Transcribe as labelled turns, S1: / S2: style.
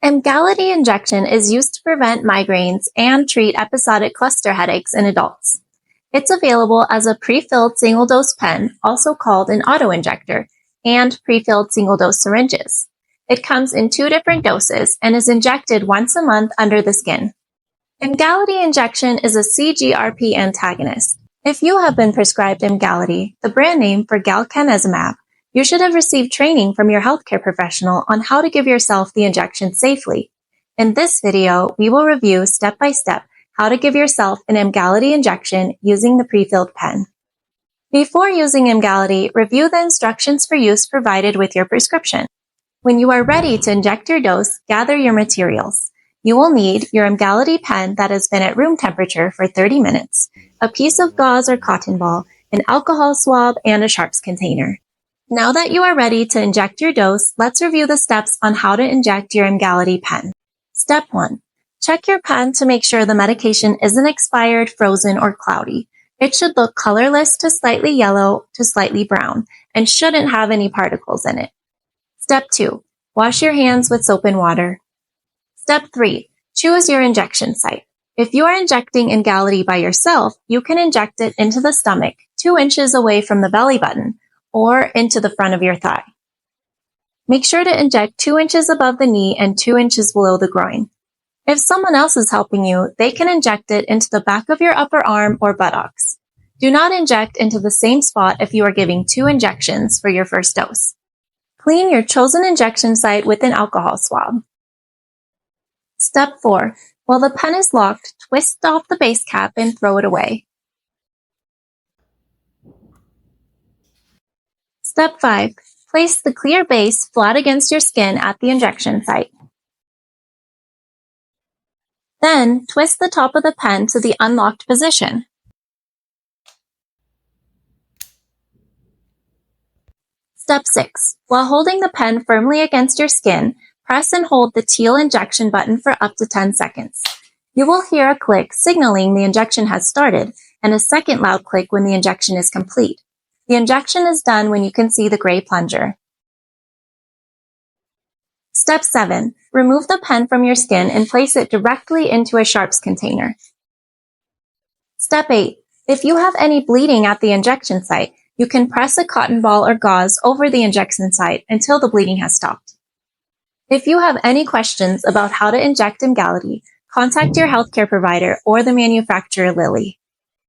S1: Emgality injection is used to prevent migraines and treat episodic cluster headaches in adults. It's available as a pre-filled single-dose pen, also called an autoinjector, and pre-filled single-dose syringes. It comes in 2 different doses and is injected once a month under the skin. Emgality injection is a CGRP antagonist. If you have been prescribed Emgality, the brand name for gal-can-ez-umab, you should have received training from your healthcare professional on how to give yourself the injection safely. In this video, we will review step-by-step how to give yourself an Emgality injection using the pre-filled pen. Before using Emgality, review the instructions for use provided with your prescription. When you are ready to inject your dose, gather your materials. You will need your Emgality pen that has been at room temperature for 30 minutes, a piece of gauze or cotton ball, an alcohol swab, and a sharps container. Now that you are ready to inject your dose, let's review the steps on how to inject your Emgality pen. Step 1. Check your pen to make sure the medication isn't expired, frozen, or cloudy. It should look colorless to slightly yellow to slightly brown and shouldn't have any particles in it. Step 2. Wash your hands with soap and water. Step 3. Choose your injection site. If you are injecting Emgality by yourself, you can inject it into the stomach, 2 inches away from the belly button, or into the front of your thigh. Make sure to inject 2 inches above the knee and 2 inches below the groin. If someone else is helping you, they can inject it into the back of your upper arm or buttocks. Do not inject into the same spot if you are giving 2 injections for your first dose. Clean your chosen injection site with an alcohol swab. Step 4. While the pen is locked, twist off the base cap and throw it away. Step 5. Place the clear base flat against your skin at the injection site. Then, twist the top of the pen to the unlocked position. Step 6. While holding the pen firmly against your skin, press and hold the teal injection button for up to 10 seconds. You will hear a click signaling the injection has started, and a second loud click when the injection is complete. The injection is done when you can see the gray plunger. Step 7. Remove the pen from your skin and place it directly into a sharps container. Step 8. If you have any bleeding at the injection site, you can press a cotton ball or gauze over the injection site until the bleeding has stopped. If you have any questions about how to inject Emgality, contact your healthcare provider or the manufacturer Lilly.